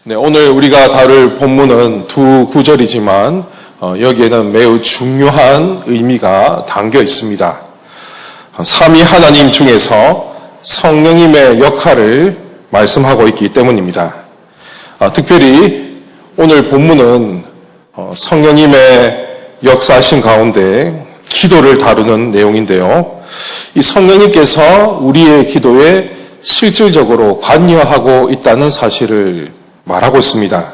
네, 오늘 우리가 다룰 본문은 두 구절이지만 여기에는 매우 중요한 의미가 담겨 있습니다. 삼위 하나님 중에서 성령님의 역할을 말씀하고 있기 때문입니다. 특별히 오늘 본문은 성령님의 역사하신 가운데 기도를 다루는 내용인데요. 이 성령님께서 우리의 기도에 실질적으로 관여하고 있다는 사실을 말하고 있습니다.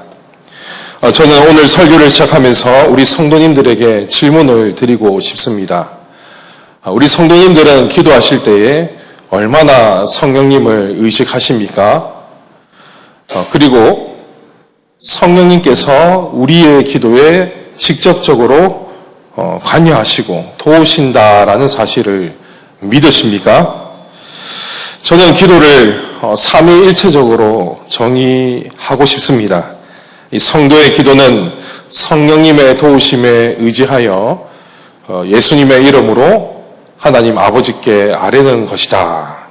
저는 오늘 설교를 시작하면서 우리 성도님들에게 질문을 드리고 싶습니다. 우리 성도님들은 기도하실 때에 얼마나 성령님을 의식하십니까? 그리고 성령님께서 우리의 기도에 직접적으로 관여하시고 도우신다라는 사실을 믿으십니까? 저는 기도를 삼위일체적으로 정의하고 싶습니다. 이 성도의 기도는 성령님의 도우심에 의지하여 예수님의 이름으로 하나님 아버지께 아뢰는 것이다.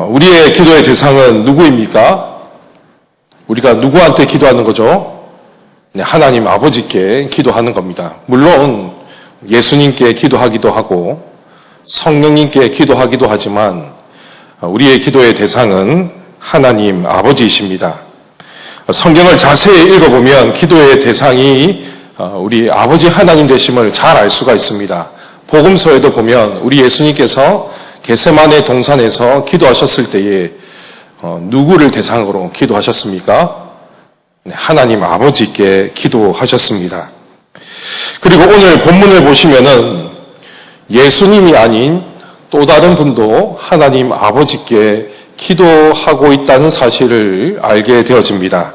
우리의 기도의 대상은 누구입니까? 우리가 누구한테 기도하는 거죠? 하나님 아버지께 기도하는 겁니다. 물론 예수님께 기도하기도 하고 성령님께 기도하기도 하지만 우리의 기도의 대상은 하나님 아버지이십니다. 성경을 자세히 읽어보면 기도의 대상이 우리 아버지 하나님 되심을 잘 알 수가 있습니다. 복음서에도 보면 우리 예수님께서 겟세마네 동산에서 기도하셨을 때에 누구를 대상으로 기도하셨습니까? 하나님 아버지께 기도하셨습니다. 그리고 오늘 본문을 보시면은 예수님이 아닌 또 다른 분도 하나님 아버지께 기도하고 있다는 사실을 알게 되어집니다.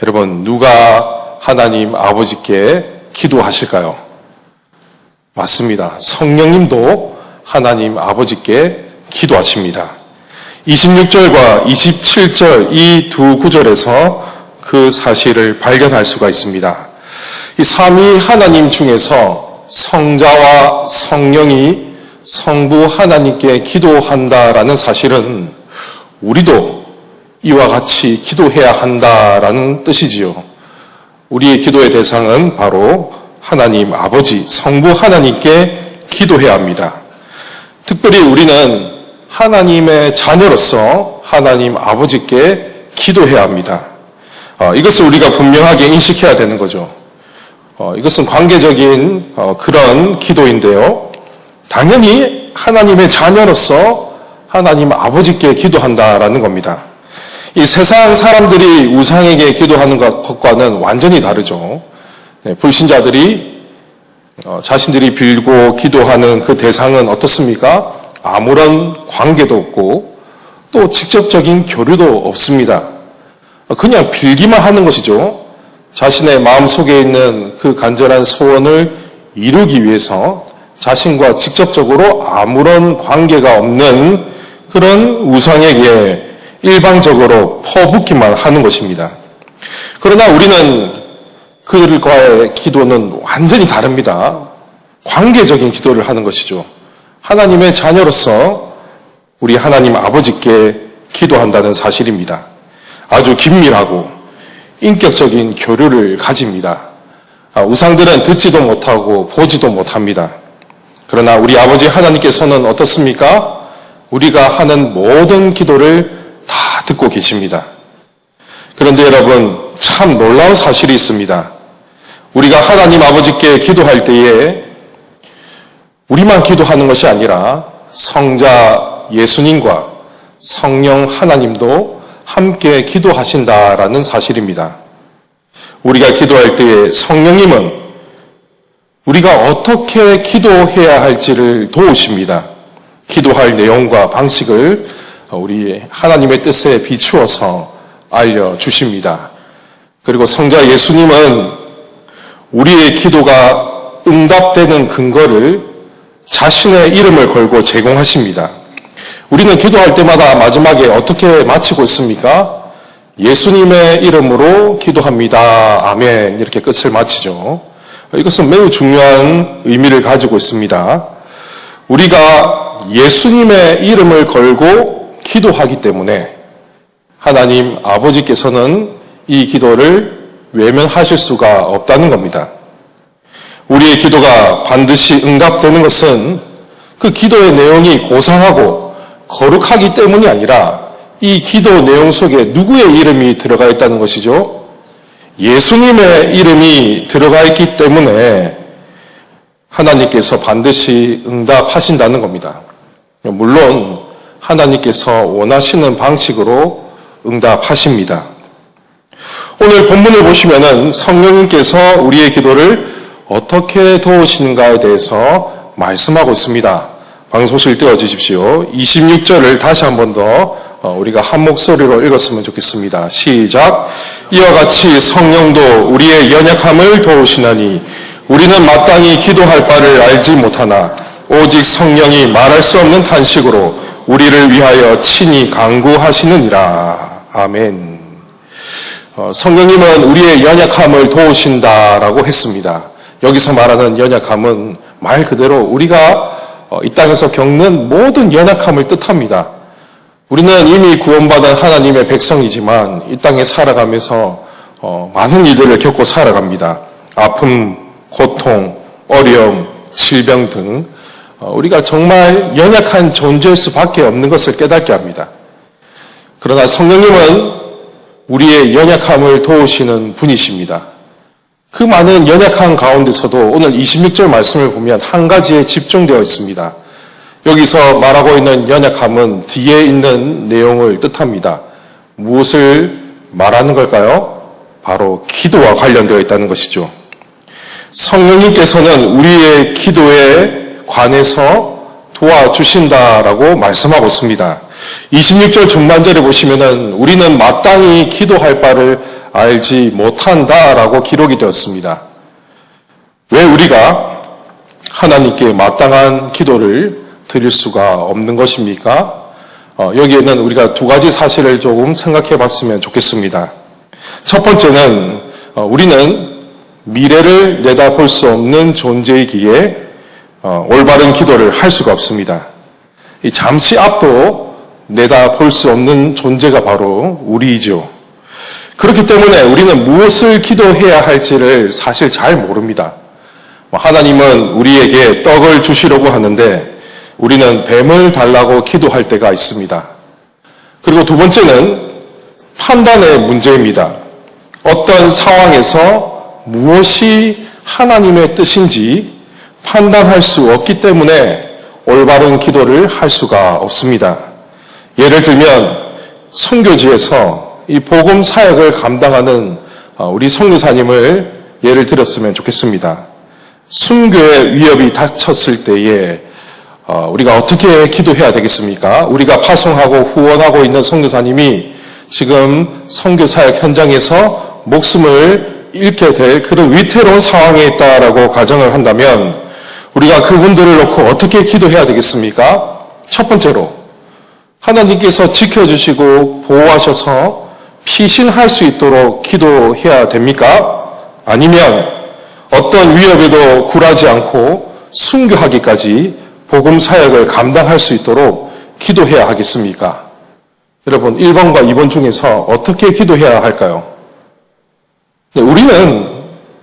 여러분, 누가 하나님 아버지께 기도하실까요? 맞습니다. 성령님도 하나님 아버지께 기도하십니다. 26절과 27절 이 두 구절에서 그 사실을 발견할 수가 있습니다. 이 삼위 하나님 중에서 성자와 성령이 성부 하나님께 기도한다라는 사실은 우리도 이와 같이 기도해야 한다라는 뜻이지요. 우리의 기도의 대상은 바로 하나님 아버지, 성부 하나님께 기도해야 합니다. 특별히 우리는 하나님의 자녀로서 하나님 아버지께 기도해야 합니다. 이것을 우리가 분명하게 인식해야 되는 거죠. 이것은 관계적인 그런 기도인데요. 당연히 하나님의 자녀로서 하나님 아버지께 기도한다라는 겁니다. 이 세상 사람들이 우상에게 기도하는 것과는 완전히 다르죠. 불신자들이 자신들이 빌고 기도하는 그 대상은 어떻습니까? 아무런 관계도 없고 또 직접적인 교류도 없습니다. 그냥 빌기만 하는 것이죠. 자신의 마음속에 있는 그 간절한 소원을 이루기 위해서 자신과 직접적으로 아무런 관계가 없는 그런 우상에게 일방적으로 퍼붓기만 하는 것입니다. 그러나 우리는 그들과의 기도는 완전히 다릅니다. 관계적인 기도를 하는 것이죠. 하나님의 자녀로서 우리 하나님 아버지께 기도한다는 사실입니다. 아주 긴밀하고 인격적인 교류를 가집니다. 우상들은 듣지도 못하고 보지도 못합니다. 그러나 우리 아버지 하나님께서는 어떻습니까? 우리가 하는 모든 기도를 다 듣고 계십니다. 그런데 여러분, 참 놀라운 사실이 있습니다. 우리가 하나님 아버지께 기도할 때에 우리만 기도하는 것이 아니라 성자 예수님과 성령 하나님도 함께 기도하신다라는 사실입니다. 우리가 기도할 때에 성령님은 우리가 어떻게 기도해야 할지를 도우십니다. 기도할 내용과 방식을 우리 하나님의 뜻에 비추어서 알려주십니다. 그리고 성자 예수님은 우리의 기도가 응답되는 근거를 자신의 이름을 걸고 제공하십니다. 우리는 기도할 때마다 마지막에 어떻게 마치고 있습니까? 예수님의 이름으로 기도합니다. 아멘. 이렇게 끝을 마치죠. 이것은 매우 중요한 의미를 가지고 있습니다. 우리가 예수님의 이름을 걸고 기도하기 때문에 하나님 아버지께서는 이 기도를 외면하실 수가 없다는 겁니다. 우리의 기도가 반드시 응답되는 것은 그 기도의 내용이 고상하고 거룩하기 때문이 아니라 이 기도 내용 속에 누구의 이름이 들어가 있다는 것이죠. 예수님의 이름이 들어가 있기 때문에 하나님께서 반드시 응답하신다는 겁니다. 물론 하나님께서 원하시는 방식으로 응답하십니다. 오늘 본문을 보시면은 성령님께서 우리의 기도를 어떻게 도우시는가에 대해서 말씀하고 있습니다. 방송실 띄워주십시오. 26절을 다시 한 번 더 우리가 한 목소리로 읽었으면 좋겠습니다. 시작. 이와 같이 성령도 우리의 연약함을 도우시나니 우리는 마땅히 기도할 바를 알지 못하나 오직 성령이 말할 수 없는 탄식으로 우리를 위하여 친히 간구하시느니라. 아멘. 성령님은 우리의 연약함을 도우신다라고 했습니다. 여기서 말하는 연약함은 말 그대로 우리가 이 땅에서 겪는 모든 연약함을 뜻합니다. 우리는 이미 구원받은 하나님의 백성이지만 이 땅에 살아가면서 많은 일들을 겪고 살아갑니다. 아픔, 고통, 어려움, 질병 등 우리가 정말 연약한 존재일 수밖에 없는 것을 깨닫게 합니다. 그러나 성령님은 우리의 연약함을 도우시는 분이십니다. 그 많은 연약한 가운데서도 오늘 26절 말씀을 보면 한 가지에 집중되어 있습니다. 여기서 말하고 있는 연약함은 뒤에 있는 내용을 뜻합니다. 무엇을 말하는 걸까요? 바로 기도와 관련되어 있다는 것이죠. 성령님께서는 우리의 기도에 관해서 도와주신다라고 말씀하고 있습니다. 26절 중반절에 보시면은 우리는 마땅히 기도할 바를 알지 못한다라고 기록이 되었습니다. 왜 우리가 하나님께 마땅한 기도를 드릴 수가 없는 것입니까? 여기에는 우리가 두 가지 사실을 조금 생각해 봤으면 좋겠습니다. 첫 번째는 우리는 미래를 내다볼 수 없는 존재이기에 올바른 기도를 할 수가 없습니다. 이 잠시 앞도 내다볼 수 없는 존재가 바로 우리이죠. 그렇기 때문에 우리는 무엇을 기도해야 할지를 사실 잘 모릅니다. 하나님은 우리에게 떡을 주시려고 하는데 우리는 뱀을 달라고 기도할 때가 있습니다. 그리고 두 번째는 판단의 문제입니다. 어떤 상황에서 무엇이 하나님의 뜻인지 판단할 수 없기 때문에 올바른 기도를 할 수가 없습니다. 예를 들면 선교지에서 이 복음 사역을 감당하는 우리 선교사님을 예를 들었으면 좋겠습니다. 순교의 위협이 닥쳤을 때에 우리가 어떻게 기도해야 되겠습니까? 우리가 파송하고 후원하고 있는 선교사님이 지금 선교 사역 현장에서 목숨을 잃게 될 그런 위태로운 상황에 있다라고 가정을 한다면 우리가 그분들을 놓고 어떻게 기도해야 되겠습니까? 첫 번째로 하나님께서 지켜주시고 보호하셔서 피신할 수 있도록 기도해야 됩니까? 아니면 어떤 위협에도 굴하지 않고 순교하기까지 복음 사역을 감당할 수 있도록 기도해야 하겠습니까? 여러분, 1번과 2번 중에서 어떻게 기도해야 할까요? 우리는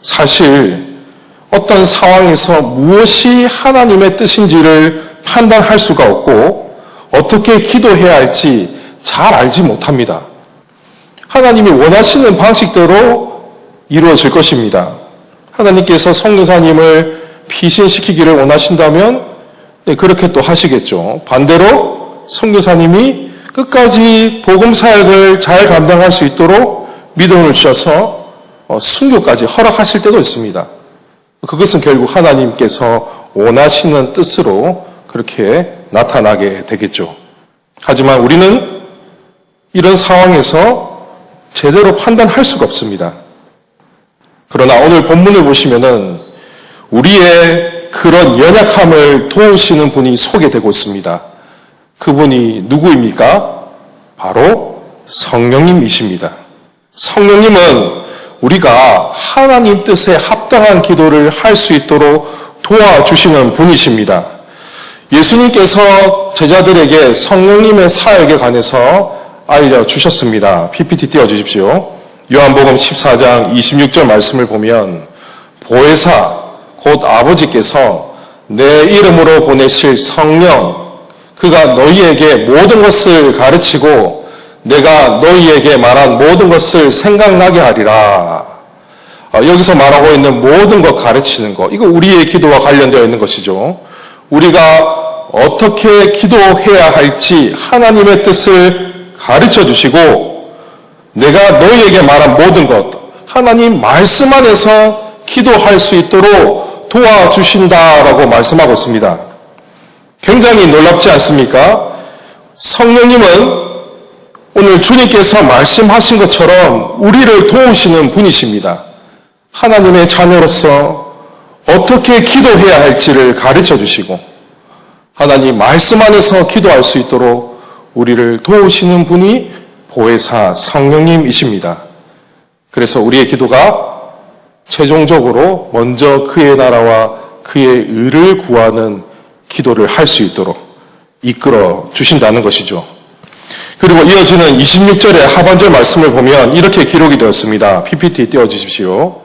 사실 어떤 상황에서 무엇이 하나님의 뜻인지를 판단할 수가 없고 어떻게 기도해야 할지 잘 알지 못합니다. 하나님이 원하시는 방식대로 이루어질 것입니다. 하나님께서 선교사님을 피신시키기를 원하신다면 그렇게 또 하시겠죠. 반대로 선교사님이 끝까지 복음 사역을 잘 감당할 수 있도록 믿음을 주셔서 순교까지 허락하실 때도 있습니다. 그것은 결국 하나님께서 원하시는 뜻으로 그렇게 나타나게 되겠죠. 하지만 우리는 이런 상황에서 제대로 판단할 수가 없습니다. 그러나 오늘 본문을 보시면은 우리의 그런 연약함을 도우시는 분이 소개되고 있습니다. 그분이 누구입니까? 바로 성령님이십니다. 성령님은 우리가 하나님 뜻에 합당한 기도를 할 수 있도록 도와주시는 분이십니다. 예수님께서 제자들에게 성령님의 사역에 관해서 알려주셨습니다. PPT 띄워주십시오. 요한복음 14장 26절 말씀을 보면 보혜사 곧 아버지께서 내 이름으로 보내실 성령 그가 너희에게 모든 것을 가르치고 내가 너희에게 말한 모든 것을 생각나게 하리라. 여기서 말하고 있는 모든 것 가르치는 것, 이거 우리의 기도와 관련되어 있는 것이죠. 우리가 어떻게 기도해야 할지 하나님의 뜻을 가르쳐 주시고 내가 너희에게 말한 모든 것, 하나님 말씀 안에서 기도할 수 있도록 도와주신다라고 말씀하고 있습니다. 굉장히 놀랍지 않습니까? 성령님은 오늘 주님께서 말씀하신 것처럼 우리를 도우시는 분이십니다. 하나님의 자녀로서 어떻게 기도해야 할지를 가르쳐 주시고 하나님 말씀 안에서 기도할 수 있도록 우리를 도우시는 분이 보혜사 성령님이십니다. 그래서 우리의 기도가 최종적으로 먼저 그의 나라와 그의 의를 구하는 기도를 할 수 있도록 이끌어 주신다는 것이죠. 그리고 이어지는 26절의 하반절 말씀을 보면 이렇게 기록이 되었습니다. PPT 띄워주십시오.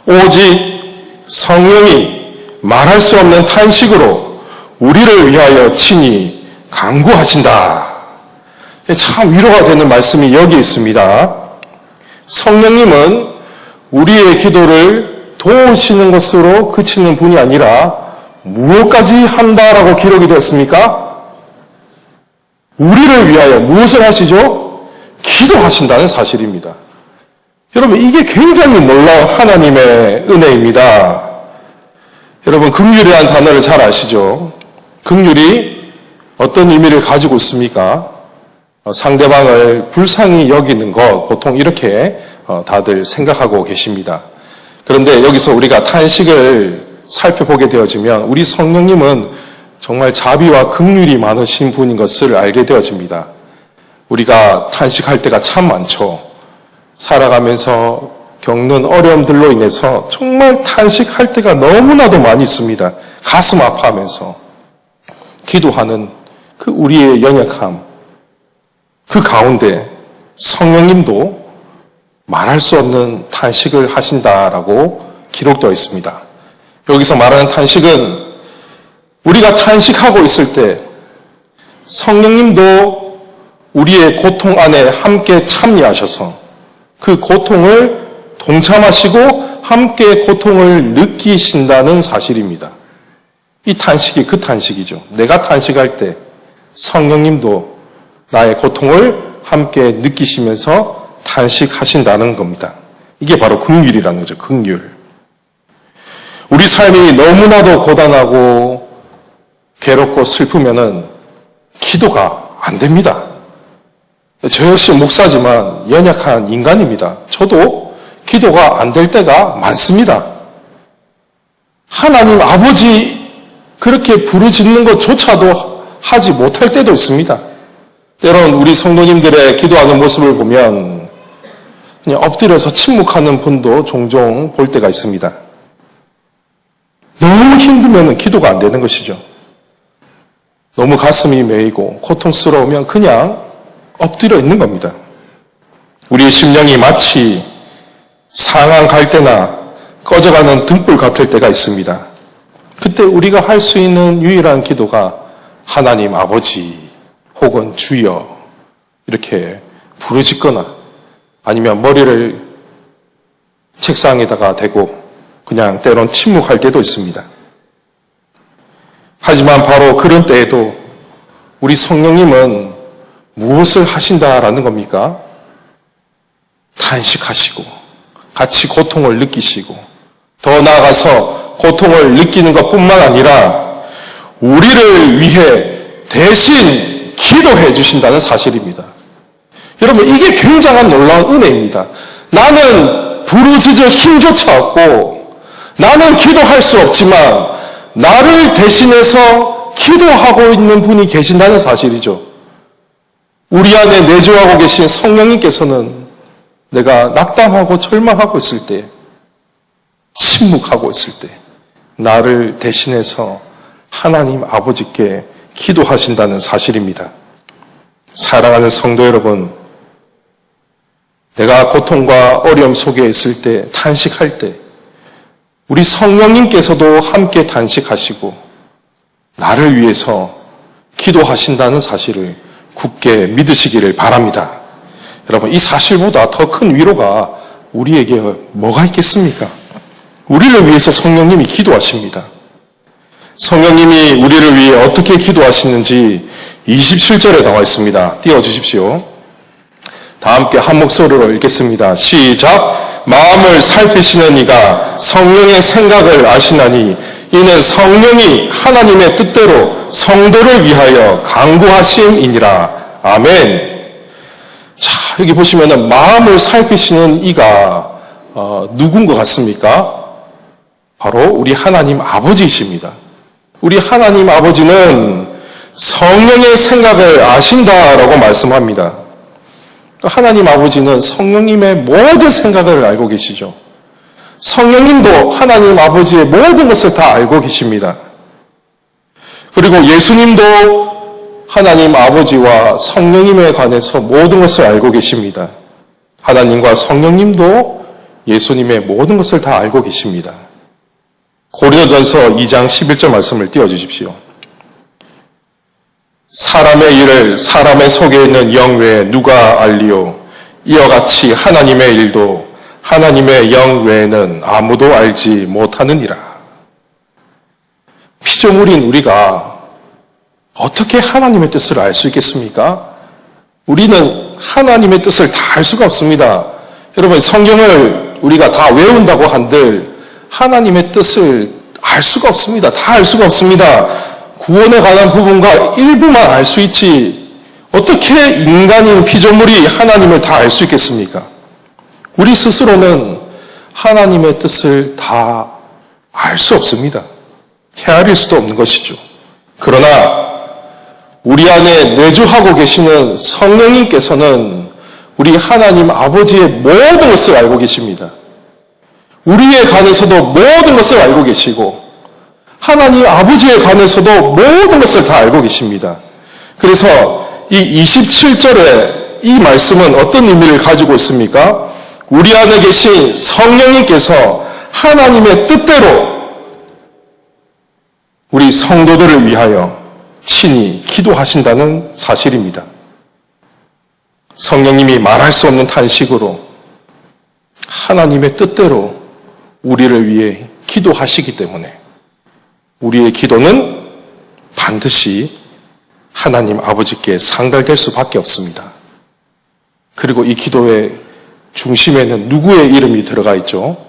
오직 성령이 말할 수 없는 탄식으로 우리를 위하여 친히 간구하신다. 참 위로가 되는 말씀이 여기 있습니다. 성령님은 우리의 기도를 도우시는 것으로 그치는 분이 아니라 무엇까지 한다라고 기록이 되었습니까? 우리를 위하여 무엇을 하시죠? 기도하신다는 사실입니다. 여러분, 이게 굉장히 놀라운 하나님의 은혜입니다. 여러분, 긍휼이라는 단어를 잘 아시죠? 긍휼이 어떤 의미를 가지고 있습니까? 상대방을 불쌍히 여기는 것, 보통 이렇게 다들 생각하고 계십니다. 그런데 여기서 우리가 탄식을 살펴보게 되어지면 우리 성령님은 정말 자비와 긍휼이 많으신 분인 것을 알게 되어집니다. 우리가 탄식할 때가 참 많죠. 살아가면서 겪는 어려움들로 인해서 정말 탄식할 때가 너무나도 많이 있습니다. 가슴 아파하면서 기도하는 그 우리의 연약함, 그 가운데 성령님도 말할 수 없는 탄식을 하신다라고 기록되어 있습니다. 여기서 말하는 탄식은 우리가 탄식하고 있을 때 성령님도 우리의 고통 안에 함께 참여하셔서 그 고통을 동참하시고 함께 고통을 느끼신다는 사실입니다. 이 탄식이 그 탄식이죠. 내가 탄식할 때 성령님도 나의 고통을 함께 느끼시면서 탄식하신다는 겁니다. 이게 바로 긍휼이라는 거죠. 긍휼. 우리 삶이 너무나도 고단하고 괴롭고 슬프면은 기도가 안 됩니다. 저 역시 목사지만 연약한 인간입니다. 저도 기도가 안 될 때가 많습니다. 하나님 아버지 그렇게 부르짖는 것조차도 하지 못할 때도 있습니다. 때론 우리 성도님들의 기도하는 모습을 보면 그냥 엎드려서 침묵하는 분도 종종 볼 때가 있습니다. 너무 힘들면 기도가 안 되는 것이죠. 너무 가슴이 메이고 고통스러우면 그냥 엎드려 있는 겁니다. 우리의 심령이 마치 상한 갈대나 꺼져가는 등불 같을 때가 있습니다. 그때 우리가 할 수 있는 유일한 기도가 하나님 아버지 혹은 주여 이렇게 부르짖거나 아니면 머리를 책상에다가 대고 그냥 때론 침묵할 때도 있습니다. 하지만 바로 그런 때에도 우리 성령님은 무엇을 하신다라는 겁니까? 탄식하시고 같이 고통을 느끼시고 더 나아가서 고통을 느끼는 것뿐만 아니라 우리를 위해 대신 기도해 주신다는 사실입니다. 여러분, 이게 굉장한 놀라운 은혜입니다. 나는 부르짖을 힘조차 없고 나는 기도할 수 없지만 나를 대신해서 기도하고 있는 분이 계신다는 사실이죠. 우리 안에 내주하고 계신 성령님께서는 내가 낙담하고 절망하고 있을 때, 침묵하고 있을 때 나를 대신해서 하나님 아버지께 기도하신다는 사실입니다. 사랑하는 성도 여러분, 내가 고통과 어려움 속에 있을 때, 탄식할 때, 우리 성령님께서도 함께 탄식하시고, 나를 위해서 기도하신다는 사실을 굳게 믿으시기를 바랍니다. 여러분, 이 사실보다 더 큰 위로가 우리에게 뭐가 있겠습니까? 우리를 위해서 성령님이 기도하십니다. 성령님이 우리를 위해 어떻게 기도하시는지 27절에 나와 있습니다. 띄워주십시오. 다 함께 한 목소리로 읽겠습니다. 시작. 마음을 살피시는 이가 성령의 생각을 아시나니 이는 성령이 하나님의 뜻대로 성도를 위하여 강구하심이니라. 아멘. 자, 여기 보시면은 마음을 살피시는 이가 누군 것 같습니까? 바로 우리 하나님 아버지이십니다. 우리 하나님 아버지는 성령의 생각을 아신다라고 말씀합니다. 하나님 아버지는 성령님의 모든 생각을 알고 계시죠. 성령님도 하나님 아버지의 모든 것을 다 알고 계십니다. 그리고 예수님도 하나님 아버지와 성령님에 관해서 모든 것을 알고 계십니다. 하나님과 성령님도 예수님의 모든 것을 다 알고 계십니다. 고린도전서 2장 11절 말씀을 띄워주십시오. 사람의 일을 사람의 속에 있는 영 외에 누가 알리요? 이와 같이 하나님의 일도 하나님의 영 외에는 아무도 알지 못하느니라. 피조물인 우리가 어떻게 하나님의 뜻을 알 수 있겠습니까? 우리는 하나님의 뜻을 다 알 수가 없습니다. 여러분, 성경을 우리가 다 외운다고 한들 하나님의 뜻을 알 수가 없습니다. 다 알 수가 없습니다. 구원에 관한 부분과 일부만 알 수 있지 어떻게 인간인 피조물이 하나님을 다 알 수 있겠습니까? 우리 스스로는 하나님의 뜻을 다 알 수 없습니다. 헤아릴 수도 없는 것이죠. 그러나 우리 안에 내주하고 계시는 성령님께서는 우리 하나님 아버지의 모든 것을 알고 계십니다. 우리에 관해서도 모든 것을 알고 계시고 하나님 아버지에 관해서도 모든 것을 다 알고 계십니다. 그래서 이 27절에 이 말씀은 어떤 의미를 가지고 있습니까? 우리 안에 계신 성령님께서 하나님의 뜻대로 우리 성도들을 위하여 친히 기도하신다는 사실입니다. 성령님이 말할 수 없는 탄식으로 하나님의 뜻대로 우리를 위해 기도하시기 때문에 우리의 기도는 반드시 하나님 아버지께 상달될 수밖에 없습니다. 그리고 이 기도의 중심에는 누구의 이름이 들어가 있죠?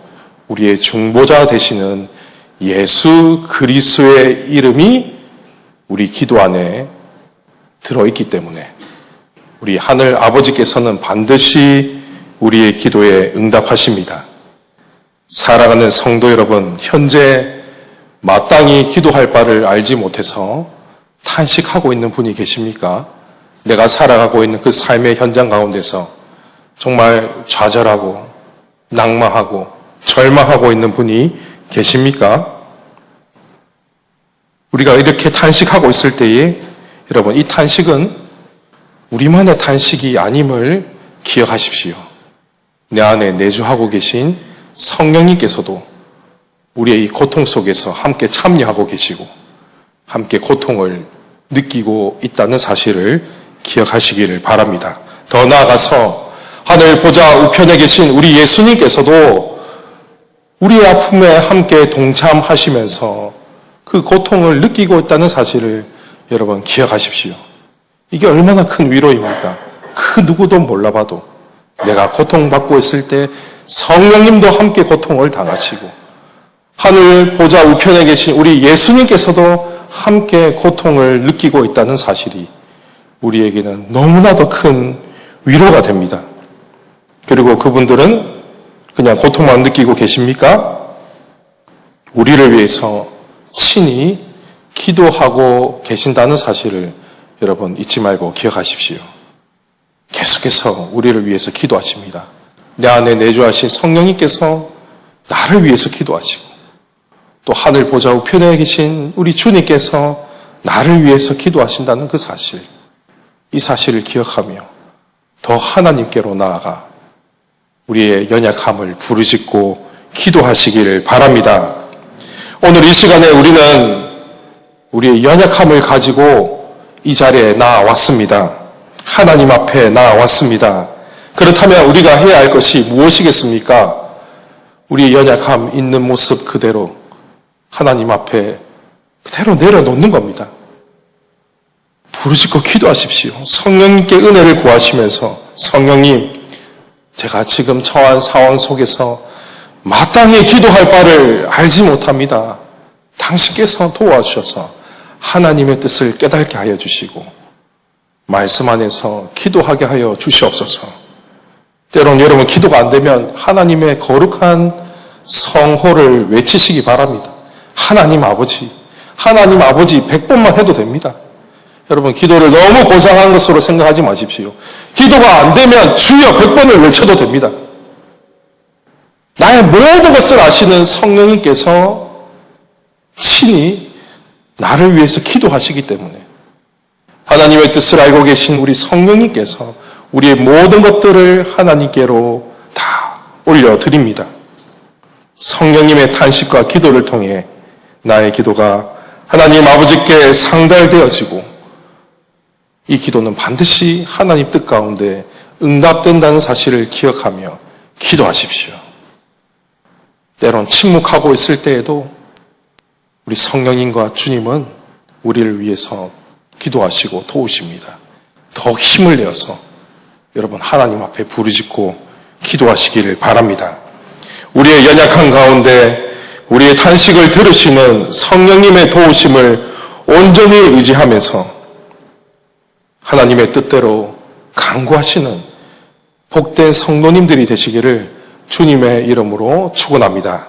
우리의 중보자 되시는 예수 그리스도의 이름이 우리 기도 안에 들어있기 때문에 우리 하늘 아버지께서는 반드시 우리의 기도에 응답하십니다. 사랑하는 성도 여러분, 현재 마땅히 기도할 바를 알지 못해서 탄식하고 있는 분이 계십니까? 내가 살아가고 있는 그 삶의 현장 가운데서 정말 좌절하고 낙망하고 절망하고 있는 분이 계십니까? 우리가 이렇게 탄식하고 있을 때에 여러분, 이 탄식은 우리만의 탄식이 아님을 기억하십시오. 내 안에 내주하고 계신 성령님께서도 우리의 이 고통 속에서 함께 참여하고 계시고 함께 고통을 느끼고 있다는 사실을 기억하시기를 바랍니다. 더 나아가서 하늘 보좌 우편에 계신 우리 예수님께서도 우리의 아픔에 함께 동참하시면서 그 고통을 느끼고 있다는 사실을 여러분 기억하십시오. 이게 얼마나 큰 위로입니까? 그 누구도 몰라봐도 내가 고통받고 있을 때 성령님도 함께 고통을 당하시고 하늘 보좌 우편에 계신 우리 예수님께서도 함께 고통을 느끼고 있다는 사실이 우리에게는 너무나도 큰 위로가 됩니다. 그리고 그분들은 그냥 고통만 느끼고 계십니까? 우리를 위해서 친히 기도하고 계신다는 사실을 여러분 잊지 말고 기억하십시오. 계속해서 우리를 위해서 기도하십니다. 내 안에 내주하신 성령님께서 나를 위해서 기도하시고 또 하늘 보좌 우편에 계신 우리 주님께서 나를 위해서 기도하신다는 그 사실, 이 사실을 기억하며 더 하나님께로 나아가 우리의 연약함을 부르짖고 기도하시길 바랍니다. 오늘 이 시간에 우리는 우리의 연약함을 가지고 이 자리에 나왔습니다. 하나님 앞에 나왔습니다. 그렇다면 우리가 해야 할 것이 무엇이겠습니까? 우리의 연약함 있는 모습 그대로 하나님 앞에 그대로 내려놓는 겁니다. 부르짖고 기도하십시오. 성령님께 은혜를 구하시면서 성령님, 제가 지금 처한 상황 속에서 마땅히 기도할 바를 알지 못합니다. 당신께서 도와주셔서 하나님의 뜻을 깨닫게 하여 주시고 말씀 안에서 기도하게 하여 주시옵소서. 때론 여러분 기도가 안 되면 하나님의 거룩한 성호를 외치시기 바랍니다. 하나님 아버지 100번만 해도 됩니다. 여러분 기도를 너무 고상한 것으로 생각하지 마십시오. 기도가 안 되면 주여 100번을 외쳐도 됩니다. 나의 모든 것을 아시는 성령님께서 친히 나를 위해서 기도하시기 때문에 하나님의 뜻을 알고 계신 우리 성령님께서 우리의 모든 것들을 하나님께로 다 올려드립니다. 성령님의 탄식과 기도를 통해 나의 기도가 하나님 아버지께 상달되어지고 이 기도는 반드시 하나님 뜻 가운데 응답된다는 사실을 기억하며 기도하십시오. 때론 침묵하고 있을 때에도 우리 성령님과 주님은 우리를 위해서 기도하시고 도우십니다. 더욱 힘을 내어서 여러분 하나님 앞에 부르짖고 기도하시기를 바랍니다. 우리의 연약한 가운데 우리의 탄식을 들으시는 성령님의 도우심을 온전히 의지하면서 하나님의 뜻대로 간구하시는 복된 성도님들이 되시기를 주님의 이름으로 축원합니다.